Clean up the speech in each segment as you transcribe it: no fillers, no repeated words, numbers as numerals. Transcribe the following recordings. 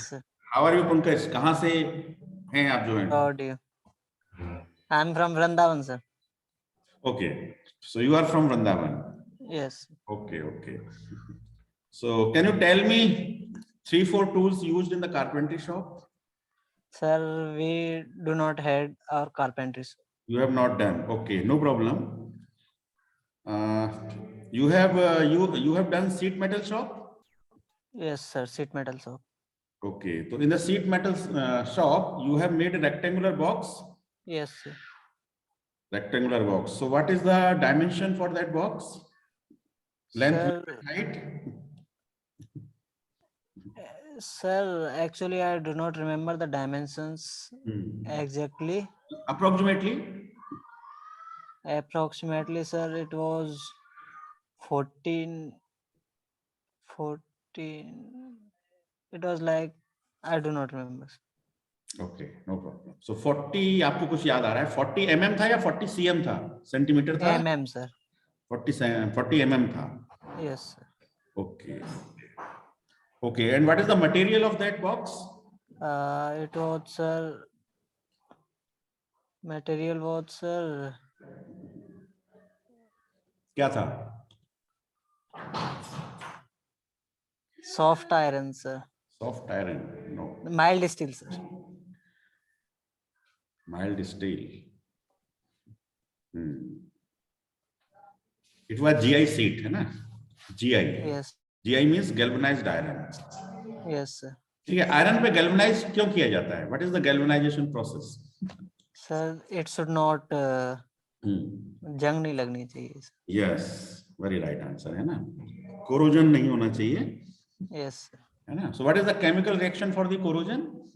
Sir. How are you, Pankaj? कहाँ से हैं आप जो हैं? How do you? I'm from Vrindavan, sir. Okay, so you are from Vrindavan. Yes. Okay, okay. So can you tell me 3-4 tools used in the carpentry shop? Sir, we do not had our carpentries. You have not done. Okay, no problem. You have you have done sheet metal shop? Yes, sir. Sheet metal shop. Okay, so in the sheet metal shop, you have made a rectangular box. Yes, sir. Rectangular box. So what is the dimension for that box? Length, Sir, width, height? Sir, actually, I do not remember the dimensions exactly. Approximately? Approximately, sir, it was 14. It was like, I do not remember. Okay, no problem. So 40 आपको कुछ याद आ रहा है? 40 mm था या 40 cm था? Centimetre था? mm, sir. 40 mm था. Yes, sir. Okay. Okay, and what is the material of that box? It was, sir, material was, sir, क्या था? soft iron, sir. Soft iron? No. Mild steel, sir. Mild steel. It was GI sheet, है ना? GI. Yes. GI means galvanized iron. Yes, sir. ठीक है, iron पे galvanise क्यों किया जाता है? What is the galvanization process? Sir, it should not जंग नहीं लगनी चाहिए. Yes, very right answer है ना? Corrosion नहीं होना चाहिए. Yes, sir. है ना? So what is the chemical reaction for the corrosion?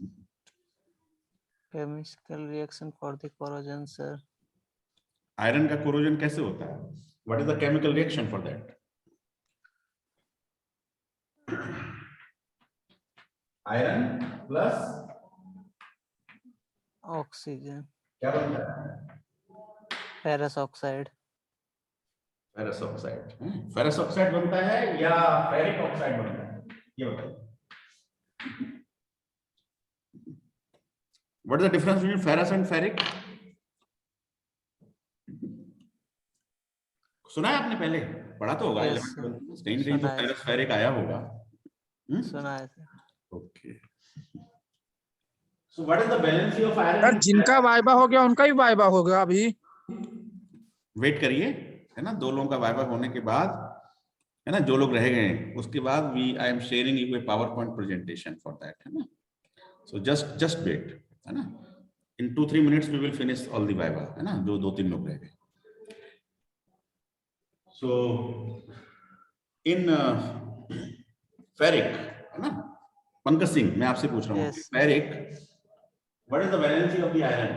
Chemical reaction for the corrosion, sir. Iron का corrosion कैसे होता है? What is the chemical reaction for that? Iron plus oxygen क्या बनता है? Ferrous oxide. Ferrous oxide. Ferrous oxide बनता है या फेरिक ऑक्साइड बनता है? ये बताइए. What is the difference between ferrous and ferric? सुना है आपने? पहले पढ़ा तो होगा. Yes, कहीं न कहीं तो फेरस फेरिक आया होगा. सुना है sir. Okay. So what is the valency of iron? Sir जिनका वाइबा हो गया उनका भी वाइबा हो गया अभी. वेट करिए, है ना? दो लोगों का वाइबा होने के बाद, है ना, जो लोग रह गए उसके बाद I am sharing you a PowerPoint presentation for that, है ना? सो जस्ट वेट, है ना? In 2-3 minutes we will finish all the viva, है ना? जो 2-3 लोग रह गए. सो इन फेरिक, है ना? पंकज सिंह, मैं आपसे पूछ रहा हूँ, ferric, what is the valency of the iron?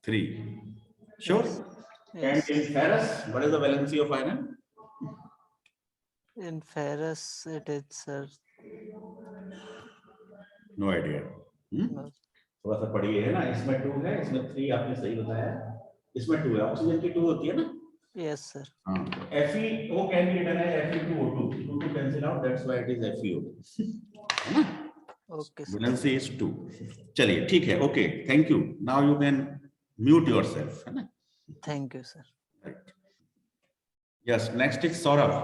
3. Sure. Yes. And in ferrous, what is the valency of iron? In ferrous, it is, sir. No idea. No. थोड़ा सा पढ़िए, है ना? इसमें 2 है, इसमें 3 आपने सही बताया. इसमें 2 है. ऑक्सीजन की 2 होती है ना? Yes, sir. हाँ. FeO can be written as Fe2O2. 2 cancel out. That's why it is FeO. है ना? Okay. Valency is 2. चलिए, ठीक है. Okay. Thank you. Now you can mute yourself, है ना? Thank you, sir. Right. Yes. Next is Saurabh.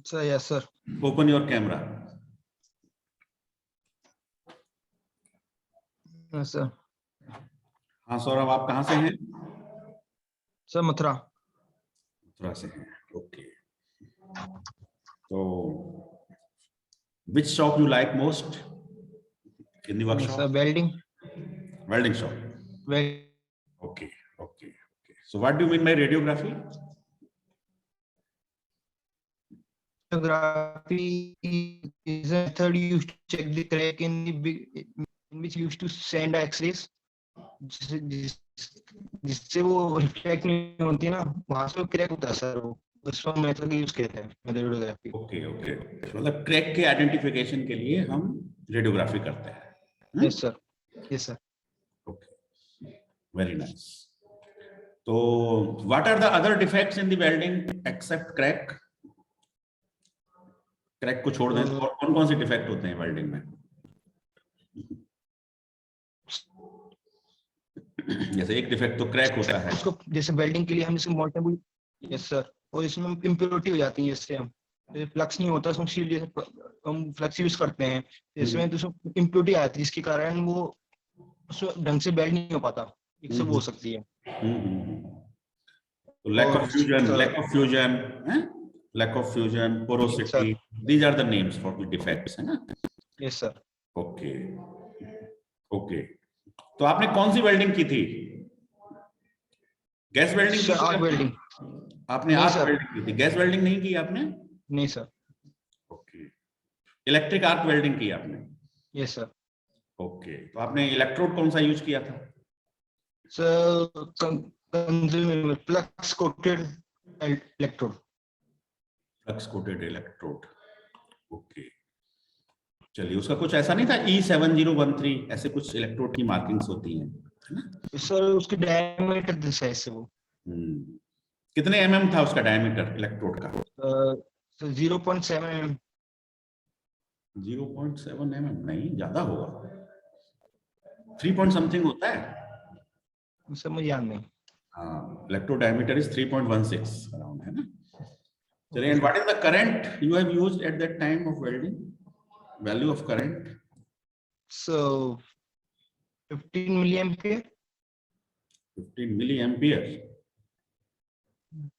Sir, yes, sir. Open your camera. Yes, sir. हाँ सौरभ, आप कहाँ से हैं? सर मथुरा. मथुरा से हैं. ओके. तो which shop you like most in the workshop? Sir, welding. Welding shop. Okay. So what do you mean by radiography? Radiography is a method used to check the crack in the big, in which used to send X-rays. जिससे वो reflect नहीं होती ना, वहां से crack होता है sir. वो उस मेथड यूज करते हैं रेडियोग्राफी. ओके. मतलब क्रैक के आइडेंटिफिकेशन के लिए हम रेडियोग्राफी करते हैं. Yes sir. Okay, very nice. तो what are the other defects in the welding except crack? Crack को छोड़ दें तो और कौन कौन से डिफेक्ट होते हैं वेल्डिंग में? जैसे एक डिफेक्ट तो क्रैक होता है उसको, जैसे वेल्डिंग के लिए हम इसको मोल्टेबल, यस सर, और इसमें इम्प्योरिटी हो जाती है, इससे हम फ्लक्स नहीं होता, उसमें शील्ड जैसे हम फ्लक्स यूज करते हैं, इसमें तो इम्प्योरिटी आती है, जिसके कारण वो उसमें ढंग से वेल्ड नहीं हो पाता, एक सब हो सकती है। तो lack of fusion, sir, lack of fusion, porosity, these are the names for the defects, है ना? Yes sir. ओके ओके, तो आपने कौन सी वेल्डिंग की थी? गैस वेल्डिंग की थी? Arc welding. आपने आर्क वेल्डिंग की थी, गैस वेल्डिंग नहीं की आपने? नहीं sir. Okay, electric arc welding की आपने? Yes sir. ओके, तो आपने इलेक्ट्रोड कौन सा यूज किया था? Sir consumable flux coated electrode. Flux coated electrode, okay. चलिए, उसका कुछ ऐसा नहीं था E7013 ऐसे कुछ इलेक्ट्रोड की मार्किंग्स होती हैं, है ना? सर उसकी डायमीटर दिस है इससे वो। कितने mm था उसका डायमीटर इलेक्ट्रोड का? 0.7 mm। 0.7 mm नहीं, ज्यादा होगा, 3 point something होता है। सर मुझे याद नहीं। हाँ, इलेक्ट्रोड डायमीटर इज 3.16 अराउंड, है ना? चलिए, and what is the current you have used at that time of welding? Value of current? So 15 milliampere। 15 milliampere।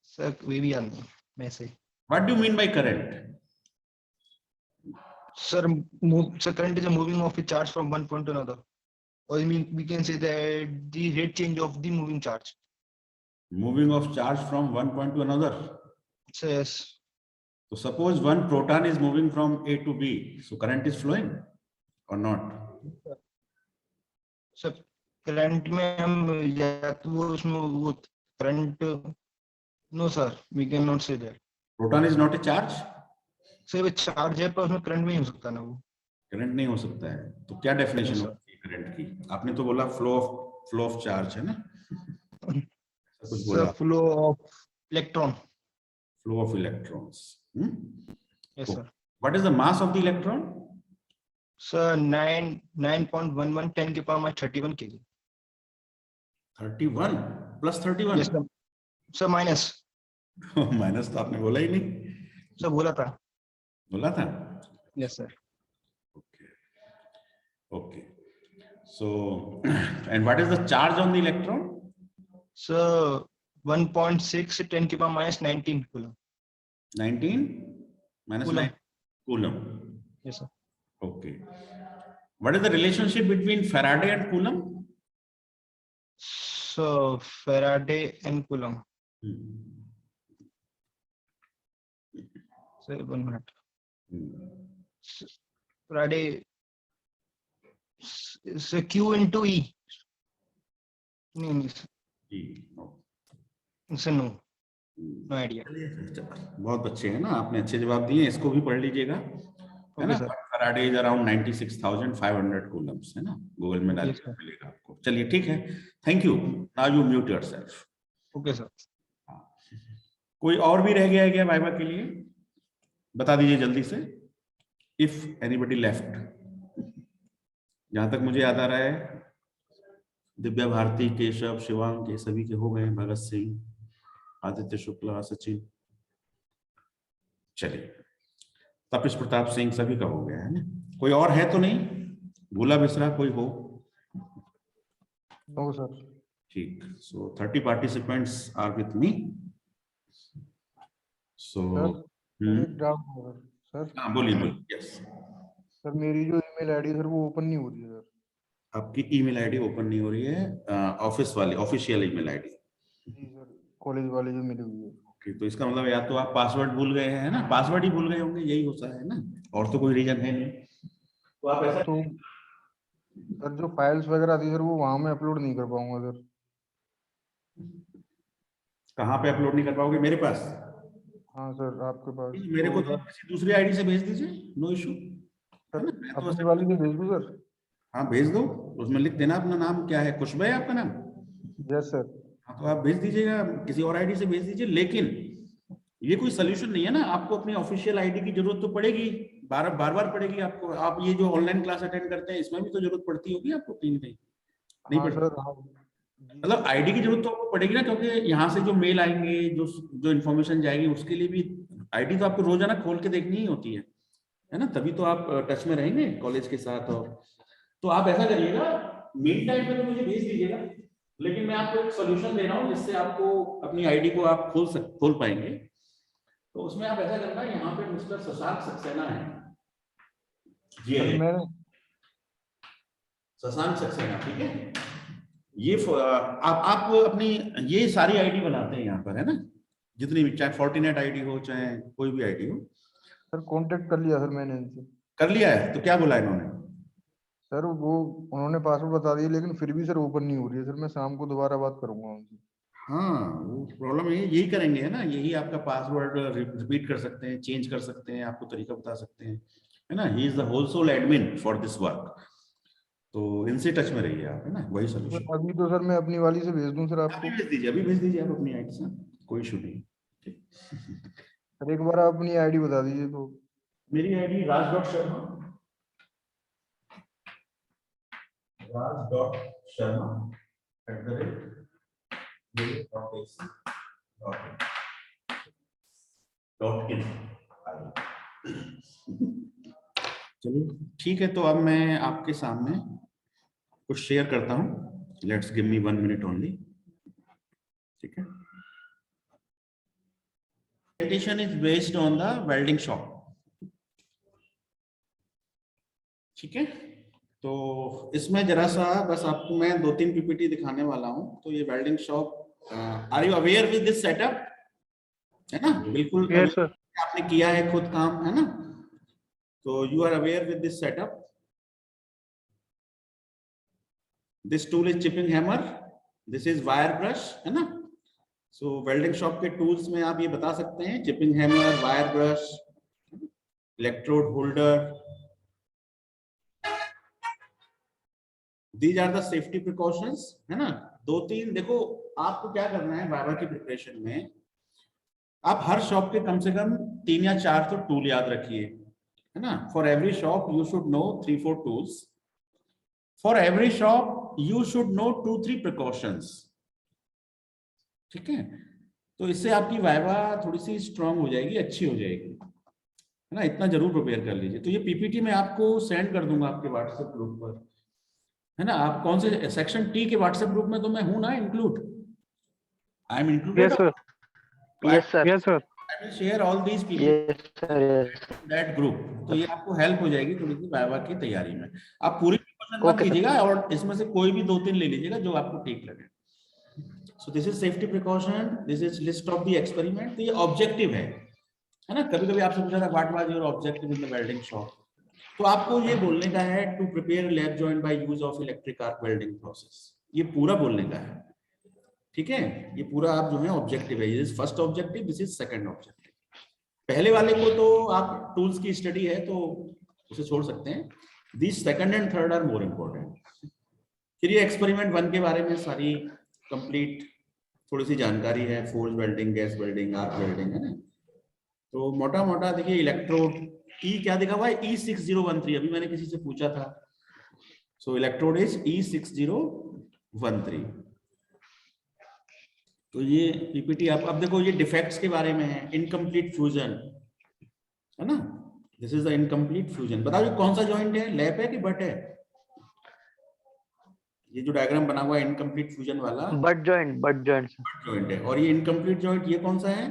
Sir वे भी याद नहीं मैं से। What do you mean by current? Sir, current is a moving of a charge from one point to another. Or I mean, we can say that the rate change of the moving charge. Moving of charge from one point to another. So yes. So suppose one proton is moving from A to B, so current is flowing or not? So current में हम या तो वो उसमें वो current, no sir, we cannot say that. Proton is not a charge? Sir वो charge है पर उसमें करंट नहीं हो सकता ना, वो करंट नहीं हो सकता है, तो क्या डेफिनेशन होती है करंट की? आपने तो बोला फ्लो ऑफ चार्ज, है ना? कुछ बोला, flow of electron. Flow of electrons. Yes sir. What is the mass of the electron? Sir 9.11 10 के power -31 kg। 31 plus 31? Yes sir. Minus minus तो आपने बोला ही नहीं। सर बोला था। बोला था? Yes sir. Okay okay, so and what is the charge on the electron? Sir 1.6 10 के power -19 coulomb. 19 minus 9 coulomb. Yes sir. Okay, what is the relationship between Faraday and Coulomb? So Faraday and Coulomb. Sir 1 minute. Faraday is Q into E. E, no. Sir no. No idea. बहुत अच्छे हैं ना, आपने अच्छे जवाब दिए, इसको भी पढ़ लीजिएगा, है ना? फैराडे इज अराउंड 96,500 कूलम्स, है ना? गूगल में डाल के मिलेगा आपको। चलिए ठीक है, thank you. Now you mute yourself. Okay sir. कोई और भी रह गया है क्या वाइवा के लिए? बता दीजिए जल्दी से, इफ एनीबडी लेफ्ट। जहां तक मुझे याद आ रहा है, दिव्या भारती, केशव, शिवांग, ये सभी के हो गए, भगत सिंह, आदित्य शुक्ला, सचिन। चलिए, तपिश प्रताप सिंह, सभी का हो गया है ना? कोई और है तो नहीं? भूला बिसरा कोई हो? No sir. ठीक, so 30 participants are with me. So sir हाँ, बोलिए बोलिए। यस सर, मेरी जो ईमेल आईडी सर वो ओपन नहीं हो रही है सर। आपकी ईमेल आईडी ओपन नहीं हो रही है? ऑफिस वाली, ऑफिशियल ईमेल आईडी? जी सर, कॉलेज वाले जो मिली हुई है। ओके, तो इसका मतलब या तो आप पासवर्ड भूल गए हैं ना, पासवर्ड ही भूल गए होंगे, यही होता है ना, और तो कोई रीजन है नहीं। तो आप ऐसा, तो सर जो फाइल्स वगैरह थी सर वो वहां में अपलोड नहीं कर पाऊंगा सर। कहाँ पे अपलोड नहीं कर पाओगे? मेरे पास? हाँ सर, आपके पास। मेरे को तो किसी दूसरी आईडी से भेज दीजिए, नो इशू। सर अपनी वाली से भेज दूं सर? हाँ भेज दो, उसमें लिख देना अपना नाम क्या है, खुशबू है आपका नाम? Yes sir. हाँ, तो आप भेज दीजिएगा, किसी और आईडी से भेज दीजिए, लेकिन ये कोई सोल्यूशन नहीं है ना, आपको अपनी ऑफिशियल आईडी की जरूरत तो पड़ेगी, बार बार पड़ेगी आपको। आप ये जो ऑनलाइन क्लास अटेंड करते हैं इसमें भी तो जरूरत पड़ती होगी आपको, कहीं नहीं हाँ पड़ती? सर, हाँ मतलब आईडी की जरूरत तो आपको पड़ेगी ना, क्योंकि यहाँ से जो मेल आएंगे, जो इन्फॉर्मेशन जाएगी, उसके लिए भी आईडी तो आपको रोजाना खोल के देखनी ही होती है ना, तभी तो आप टच में रहेंगे कॉलेज के साथ। और तो आप ऐसा करिएगा, मेन टाइम में तो मुझे भेज दीजिएगा, लेकिन मैं आपको एक सोल्यूशन दे रहा हूँ जिससे आपको अपनी आईडी को आप खोल पाएंगे। तो उसमें आप ऐसा करना, यहाँ पे मिस्टर शशांक सक्सेना है, मैंने शशांक सक्सेना, ठीक है। ये आप अपनी ये सारी आईडी बनाते हैं यहाँ पर, है ना, जितनी भी, चाहे फॉर्टिनेट आईडी हो चाहे कोई भी आईडी हो। सर कांटेक्ट कर लिया सर मैंने इनसे। कर लिया है? तो क्या बोला इन्होंने? सर वो उन्होंने पासवर्ड बता दिया, लेकिन फिर भी सर ओपन नहीं हो रही है सर। मैं शाम को दोबारा बात करूंगा उनसे। हाँ, वो प्रॉब्लम है, यही करेंगे, है ना, यही आपका पासवर्ड रिपीट कर सकते हैं, चेंज कर सकते हैं, आपको तरीका बता सकते हैं, है ना। He is the whole sole admin for this work. तो इनसे टच में रहिए आप, है ना, वही सोल्यूशन। अभी तो सर मैं अपनी वाली से भेज दूं सर आपको? अभी भेज दीजिए आप अपनी आईडी से, कोई इशू नहीं। सर एक बार आप अपनी आईडी बता दीजिए तो। मेरी आईडी राज.शर्मा, राज.शर्मा@in. चलिए ठीक है, तो अब मैं आपके सामने कुछ शेयर करता हूँ। Let's give me 1 minute only, ठीक है। Presentation is based on the welding shop, ठीक है। तो इसमें जरा सा बस आपको मैं 2-3 पीपीटी दिखाने वाला हूँ। तो ये welding shop, are you aware with this setup, है ना? बिल्कुल यस सर। आपने किया है खुद काम, है ना? तो you are aware with this setup. This tool is chipping hammer, this is wire brush, है ना। सो वेल्डिंग शॉप के टूल्स में आप ये बता सकते हैं, chipping hammer, wire brush, electrode holder, These are the safety precautions, है ना। 2-3 देखो, आपको क्या करना है वाइवा की प्रिपरेशन में, आप हर शॉप के कम से कम 3 या 4 तो टूल याद रखिए, है ना। For every shop you should know 3-4 tools, for every shop you should know 2-3 precautions, ठीक है। तो इससे आपकी वाइवा थोड़ी सी स्ट्रांग हो जाएगी, अच्छी हो जाएगी, है ना। इतना जरूर प्रिपेयर कर लीजिए। तो ये पीपीटी मैं आपको सेंड कर दूंगा आपके व्हाट्सएप ग्रुप पर, है ना। आप कौन से सेक्शन टी के व्हाट्सएप ग्रुप में? तो मैं हूं ना include, I am included. Yes, sir. Yes, sir. Yes sir. I will share all these people Yes, sir. Yes. That group. तो ये आपको हेल्प हो जाएगी थोड़ी सी वाइवा की तैयारी में। आप पूरी प्रिपरेशन मत Okay, sir. कीजिएगा, और इसमें से कोई भी 2-3 ले लीजिएगा जो आपको ठीक लगे। सो this is safety precaution, this is list of the experiment. तो ये ऑब्जेक्टिव है ना। कभी कभी आपसे पूछा था what was your objective in the welding shop, तो आपको ये बोलने का है to prepare lap joint by use of electric arc welding process. ये पूरा बोलने का है, ठीक है। ये पूरा आप जो है ऑब्जेक्टिव है, this is first objective, this is second objective. पहले वाले को तो आप टूल्स की स्टडी है तो उसे छोड़ सकते हैं, this second and third are more important. फिर ये एक्सपेरिमेंट 1 के बारे में सारी कंप्लीट थोड़ी सी जानकारी है, force welding, gas welding, arc welding, है ना। तो मोटा मोटा देखिए, इलेक्ट्रोड ई क्या दिखा हुआ है, E6013, अभी मैंने किसी से पूछा था। सो इलेक्ट्रोड इज E6013। तो ये पीपीटी आप अब देखो, ये डिफेक्ट्स के बारे में है, इनकम्प्लीट फ्यूजन, है ना। This is the incomplete fusion. बताओ ये कौन सा जॉइंट है, लैप है कि बट है? ये जो डायग्राम बना हुआ है इनकम्प्लीट फ्यूजन वाला, Butt joint, butt joint. sir. Joint है। और ये इनकम्प्लीट जॉइंट ये कौन सा है?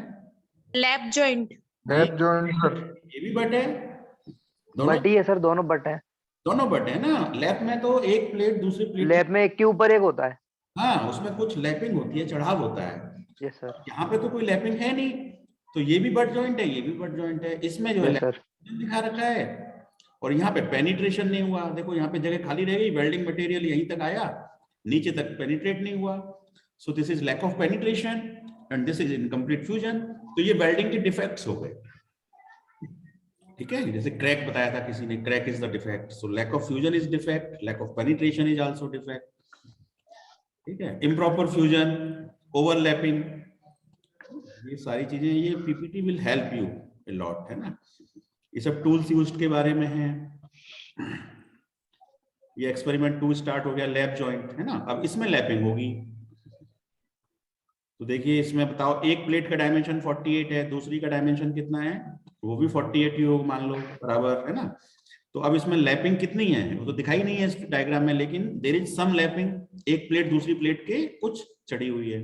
Lap joint. Lap joint sir. ये भी बट है, दोनों Butt ही है सर, दोनों butt है। दोनों बट है ना। लैप में तो एक प्लेट दूसरी प्लेट, लैप में एक के ऊपर एक होता है। हाँ, उसमें कुछ लैपिंग होती है, चढ़ाव होता है। Yes, sir. यहाँ पे तो कोई लैपिंग है नहीं, तो ये भी बट जॉइंट है, ये भी बट जॉइंट है। इसमें जो है Yes, sir. लैपिंग दिखा रखा है, और यहाँ पे पेनिट्रेशन नहीं हुआ। देखो यहाँ पे जगह खाली रह गई, वेल्डिंग मटेरियल यहीं तक आया, नीचे तक पेनिट्रेट नहीं हुआ। So this is lack of penetration and this is incomplete fusion. तो ये वेल्डिंग के डिफेक्ट्स हो गए, ठीक है। जैसे क्रैक बताया था किसी ने, crack is the defect. So lack of fusion is defect, lack of penetration is also defect, ठीक है। इम्प्रॉपर फ्यूजन, ओवरलैपिंग, ये सारी चीजें, ये PPT will help you a lot, है ना। ये सब टूल्स यूज्ड के बारे में है। ये एक्सपेरिमेंट 2 स्टार्ट हो गया, लैप जॉइंट, है ना। अब इसमें लैपिंग होगी। तो देखिए इसमें बताओ, एक प्लेट का डायमेंशन 48 है, दूसरी का डायमेंशन कितना है, वो भी 48 ही होगा मान लो, बराबर, है ना। तो अब इसमें लैपिंग कितनी है वो तो दिखाई नहीं है इस डायग्राम में, लेकिन देयर इज सम लैपिंग, एक प्लेट दूसरी प्लेट के कुछ चढ़ी हुई है।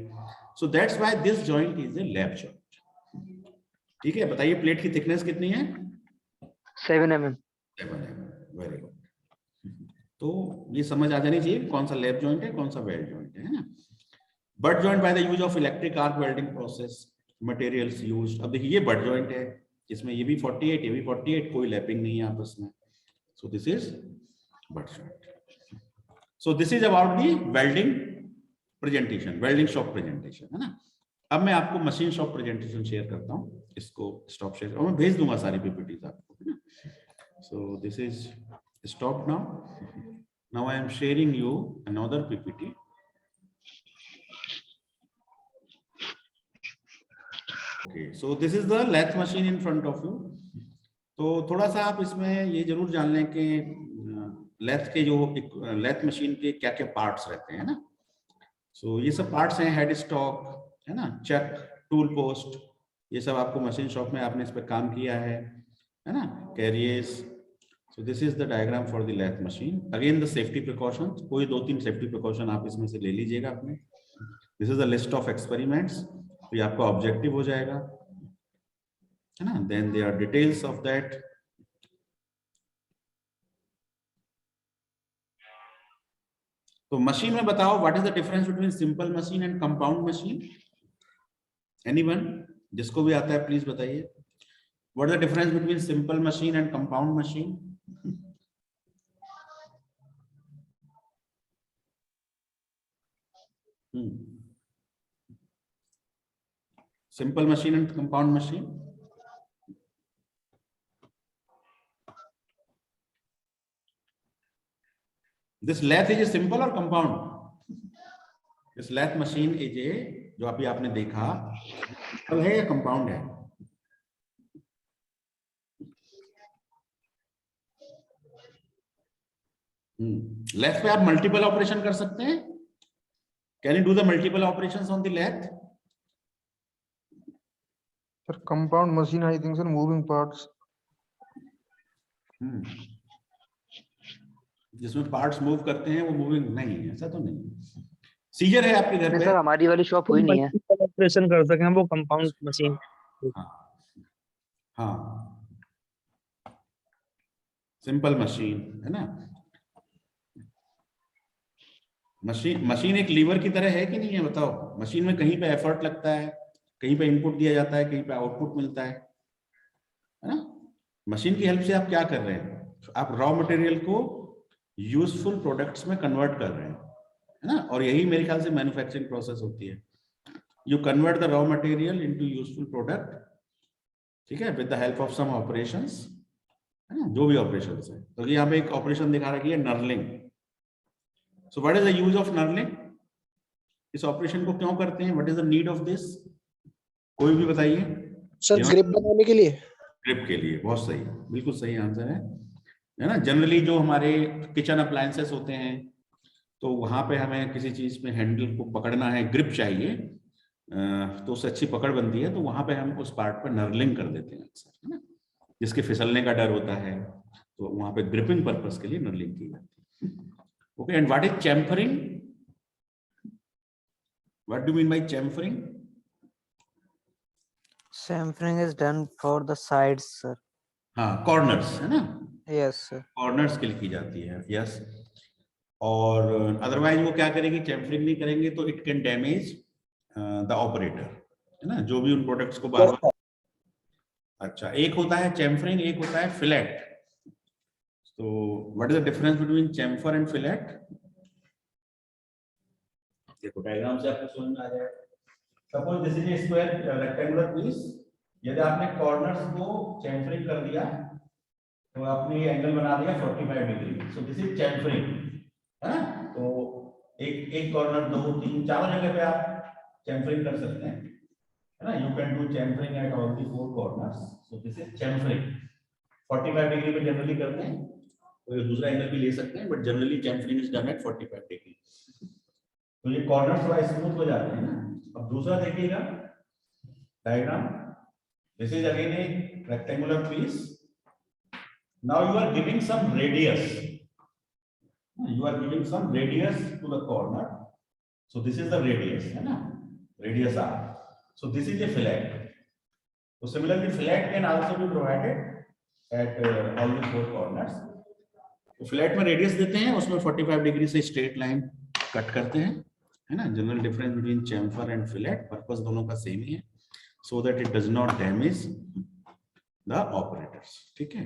So that's why this joint is a lap joint. ठीक है, बताइए प्लेट की थिकनेस कितनी है? 7 mm। 7 mm, very good. तो ये समझ आ जानी चाहिए कौन सा लैप जॉइंट है, कौन सा वेल्ड जॉइंट है ना। Butt joint by the use of electric arc welding process, materials used. अब देखिए ये बट जॉइंट है, इसमें ये भी 48, ये भी 48, कोई लैपिंग नहीं है आपस में। So this is butt joint. So this is about the welding presentation, welding shop presentation, है ना। अब मैं आपको मशीन शॉप प्रेजेंटेशन शेयर करता हूँ, इसको स्टॉप शेयर और मैं भेज दूंगा सारी पीपीटीज आपको, है ना। So this is stop now. Now I am sharing you another PPT. Okay, so this is the lathe machine in front of you. तो थोड़ा सा आप इसमें ये जरूर जान लें कि लेथ के जो एक लेथ मशीन के क्या क्या पार्ट्स रहते हैं ना। सो ये सब पार्ट्स हैं, हेड स्टॉक, है ना, चक, टूल पोस्ट, ये सब आपको मशीन शॉप में आपने इस पर काम किया है ना, carriers. So this is the diagram for the lathe machine. Again the safety precautions, कोई 2-3 सेफ्टी प्रिकॉशन आप इसमें से ले लीजिएगा अपने। This is the list of experiments, तो ये आपका ऑब्जेक्टिव हो जाएगा, है ना। Then there are details of that. तो मशीन में बताओ what is the difference between simple machine and compound machine? Anyone, जिसको भी आता है प्लीज बताइए, what is the difference between simple machine and compound machine? Simple machine and compound machine. This lathe is a simple or compound? This lathe machine is a, जो अभी आपने देखा, simple है या compound है? Lathe पे आप multiple operation कर सकते हैं? Can you do the multiple operations on the lathe? Sir, compound machine, I think, sir, moving parts. जिसमें पार्ट्स मूव करते हैं वो मूविंग नहीं है, ऐसा तो नहीं। सीजर है आपके घर पे? सर हमारी वाली शॉप हुई नहीं है। ऑपरेशन कर सकें वो कंपाउंड मशीन। हाँ, सिंपल मशीन, है ना। मशीन एक लीवर की तरह है कि नहीं है बताओ? मशीन में कहीं पे एफर्ट लगता है, कहीं पे इनपुट दिया जाता है, कहीं पे आउटपुट मिलता है ना। मशीन की हेल्प से आप क्या कर रहे हैं? आप रॉ मटेरियल को यूजफुल प्रोडक्ट्स में कन्वर्ट कर रहे हैं, है ना। और यही मेरे ख्याल से मैन्युफैक्चरिंग प्रोसेस होती है। You convert the raw material into useful product, ठीक है, with the help of some operations, है ना, जो भी ऑपरेशंस है। तो यहाँ पे एक ऑपरेशन दिखा रखी है, knurling. So what is the use of knurling? इस ऑपरेशन को क्यों करते हैं? What is the need of this? कोई भी बताइए। सर ग्रिप बनाने के लिए। ग्रिप के लिए, बहुत सही, बिल्कुल सही आंसर है ना। जनरली जो हमारे किचन अप्लायंसेस होते हैं, तो वहां पे हमें किसी चीज में हैंडल को पकड़ना है, ग्रिप चाहिए, तो उससे अच्छी पकड़ बनती है, तो वहां पे हम उस पार्ट पर नर्लिंग कर देते हैं अक्सर, है ना। जिसके फिसलने का डर होता है, तो वहां पे ग्रिपिंग पर्पस के लिए नर्लिंग की जाती है। Okay, and what is chamfering? What do mean by chamfering? Chamfering is done for the sides, sir. हाँ, कॉर्नर्स, है ना। Yes, sir. कॉर्नर्स के लिए की जाती है, यस। और अदरवाइज वो क्या करेंगे? चैम्फरिंग नहीं करेंगे तो it can damage the operator, है ना, जो भी उन प्रोडक्ट्स को बार बार। अच्छा, एक होता है चैम्फरिंग, एक होता है फिलेट। तो what is the difference between chamfer and fillet? देखो डायग्राम से आपको समझ में आ जाएगा। Suppose this is a square rectangular piece. यदि आपने कॉर्नर्स को चैम्फरिंग कर दिया, तो आपने ये एंगल बना दिया 45 degree. So this is chamfering, है ना। तो एक कॉर्नर, 2, 3, 4 जगह पे आप चैम्फरिंग कर सकते हैं, है ना, you can do chamfering at all the four corners. So this is chamfering. 45 degree पे जनरली करते हैं, कोई दूसरा एंगल भी ले सकते हैं, but generally chamfering is done at 45 degree. तो ये कॉर्नर्स थोड़ा स्मूथ हो जाते हैं ना. अब दूसरा देखिएगा diagram. This is again a rectangular piece. Now you are giving some radius. You are giving some radius to the corner. So this is the radius, है ना? Radius R. So this is a fillet. So similarly, fillet can also be provided at all the four corners. तो fillet में radius देते हैं, उसमें 45 degree से straight line cut करते हैं, है ना? General difference between chamfer and fillet, purpose दोनों का same ही है, so that it does not damage the operators. ठीक है?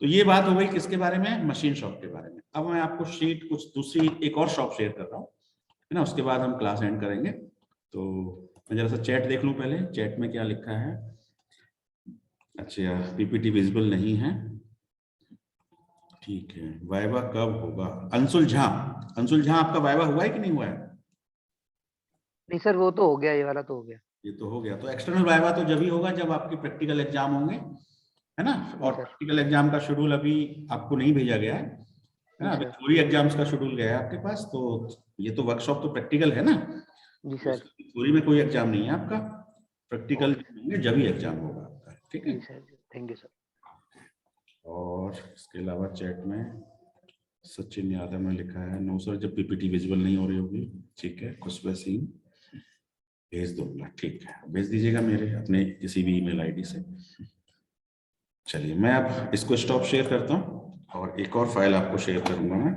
तो ये बात हो गई किसके बारे में? मशीन शॉप के बारे में. अब मैं आपको शीट कुछ दूसरी एक और शॉप शेयर कर रहा हूँ, है ना? उसके बाद हम क्लास एंड करेंगे. तो मैं जरा सा चैट देख लूं पहले, चैट में क्या लिखा है. अच्छा, पीपीटी विजिबल नहीं है, ठीक है. वाइवा कब होगा? अंशुल झा, अंशुल झा आपका वाइवा हुआ है कि नहीं हुआ है? नहीं सर, वो तो हो गया, ये वाला तो हो गया. ये तो हो गया. तो एक्सटर्नल वाइवा तो जब ही होगा जब आपके प्रैक्टिकल एग्जाम होंगे, है ना? और प्रैक्टिकल एग्जाम का शेड्यूल अभी आपको नहीं भेजा गया है ना? अभी थ्योरी एग्जाम्स का शेड्यूल गया है आपके पास. तो ये तो वर्कशॉप तो प्रैक्टिकल है ना जी सर. थ्योरी में कोई एग्जाम नहीं है आपका, प्रैक्टिकल जब ही एग्जाम होगा आपका. ठीक है जी सर, थैंक यू सर. और इसके अलावा चैट में सचिन यादव ने लिखा है, नो सर जब पीपीटी विजुअल नहीं हो रही होगी. ठीक है, कुछ वैसे भेज दूंगा. ठीक है, भेज दीजिएगा मेरे अपने किसी भी ईमेल आईडी से. चलिए, मैं अब इसको स्टॉप शेयर करता हूँ और एक और फाइल आपको शेयर करूंगा मैं.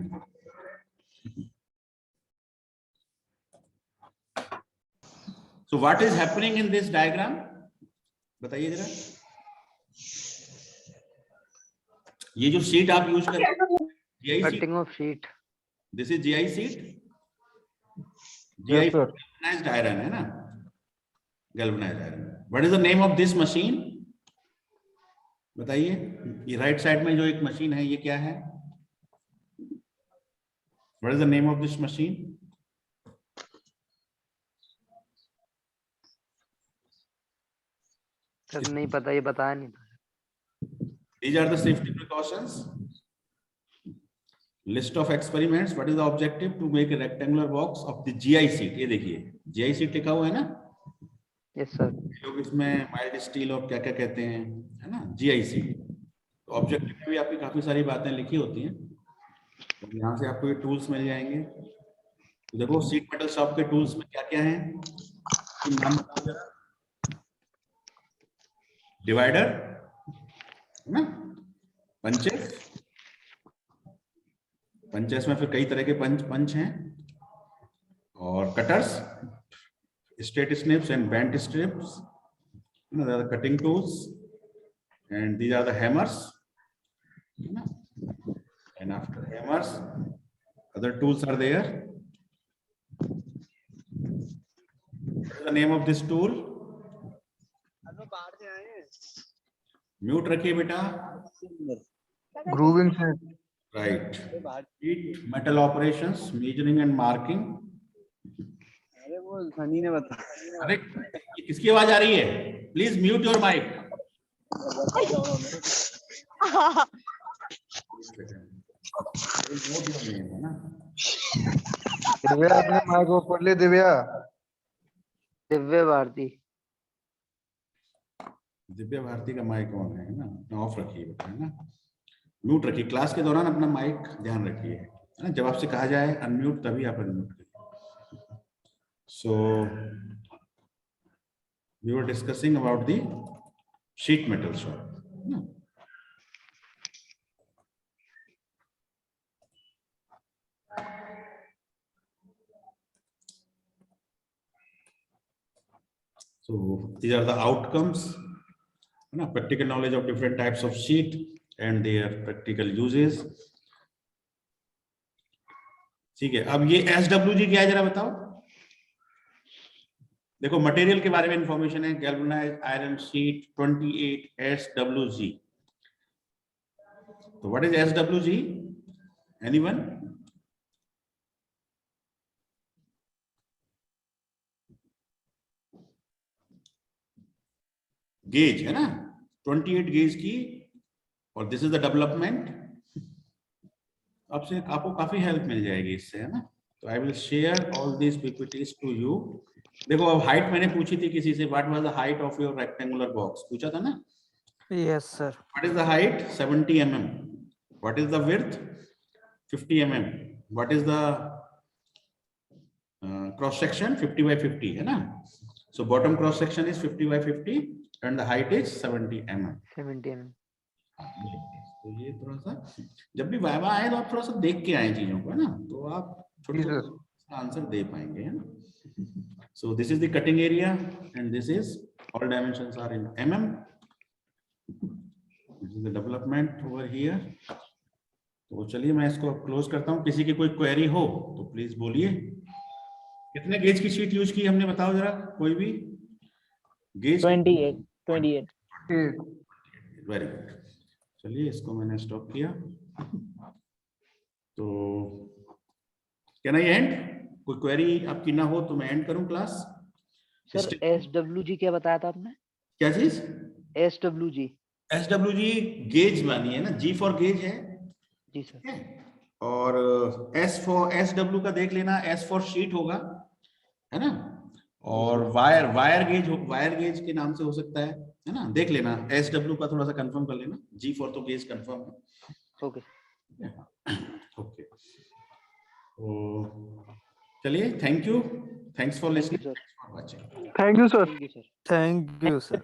So what is happening in this diagram? बताइए जरा. ये जो शीट आप यूज कर रहे हैं, GI cutting of sheet. This is GI sheet. GI galvanized iron है ना? Galvanized iron. What is the name of this machine? बताइए. ये राइट साइड में जो एक मशीन है, ये क्या है? What is the name of this machine? Sir नहीं पता, ये बताया नहीं था. These are the safety precautions. List of experiments. What is the objective? To make a rectangular box of the GI sheet. ये देखिए, GI sheet लिखा हुआ है ना? Yes sir. लोग इसमें माइल्ड स्टील और क्या क्या कहते हैं, है ना? GI sheet. तो ऑब्जेक्टिव में भी आपकी काफी सारी बातें लिखी होती हैं. तो यहाँ से आपको ये टूल्स मिल जाएंगे. तो देखो, शीट मेटल शॉप के टूल्स में क्या क्या है, नाम बताओ जरा. डिवाइडर, है ना? पंचेस. पंचेस में फिर कई तरह के पंच हैं. और cutters, straight snips and bent strips, cutting tools. And these are the hammers, है ना? And after hammers, other tools are there. What is the name of this tool? Mute रखिए बेटा. ग्रूविंग से. Right. Sheet metal operations, measuring and marking. अरे वो सनी ने बताया. अरे किसकी आवाज आ रही है? Please mute your mic. Divya अपने माइक ऑफ कर ले. दिव्या. दिव्य भारती. दिव्या भारती का माइक ऑन है ना? ऑफ रखिए बेटा, है ना? म्यूट रखिए. क्लास के दौरान अपना माइक ध्यान रखिए, है ना? जब आपसे कहा जाए अनम्यूट, तभी आप अनम्यूट करिए. So we were discussing about the sheet metal shop. So these are the outcomes, है ना? Practical knowledge of different types of sheet and their practical uses. ठीक है. अब ये SWG क्या है जरा बताओ. देखो, मटेरियल के बारे में इंफॉर्मेशन है. Galvanised iron sheet 28 SWG. तो what is SWG? Anyone? Gauge है ना, 28 गेज की, और दिस इज द डेवलपमेंट। आपसे आपको काफी हेल्प मिल जाएगी इससे, है ना। तो I will share all this PPTs to you. देखो अब हाइट मैंने पूछी थी किसी से, what was the height of your rectangular box, पूछा था ना। Yes, sir. What is the height? 70 mm. What is the width? 50 mm. What is the cross section? 50 by 50 है ना। So bottom cross section is 50 by 50 and the height is 70 mm. 70 mm. तो ये थोड़ा सा जब भी वाइवा आए तो आप थोड़ा सा देख के आए चीजों को, है ना, तो आप छोटे आंसर दे पाएंगे, है ना। So this is the cutting area and this is all dimensions are in mm. This is the development over here. तो चलिए मैं इसको क्लोज करता हूँ। किसी की कोई क्वेरी हो तो प्लीज बोलिए। कितने गेज की शीट यूज की हमने, बताओ जरा कोई भी गेज। 28 very good. चलिए इसको मैंने स्टॉप किया। तो कैन आई एंड? कोई क्वेरी आपकी ना हो तो मैं एंड करूं क्लास। सर SWG क्या बताया था आपने? क्या चीज? SWG SWG गेज मानी है ना, G फॉर गेज है जी सर। और S फॉर SW का देख लेना, S फॉर शीट होगा, है ना। और वायर गेज के नाम से हो सकता है ना, देख लेना। SW का थोड़ा सा कंफर्म कर लेना, G फॉर तो गेज कंफर्म है। ओके ओके तो चलिए, thank you, thanks for listening, thanks for watching. Thank you sir. Thank you, sir.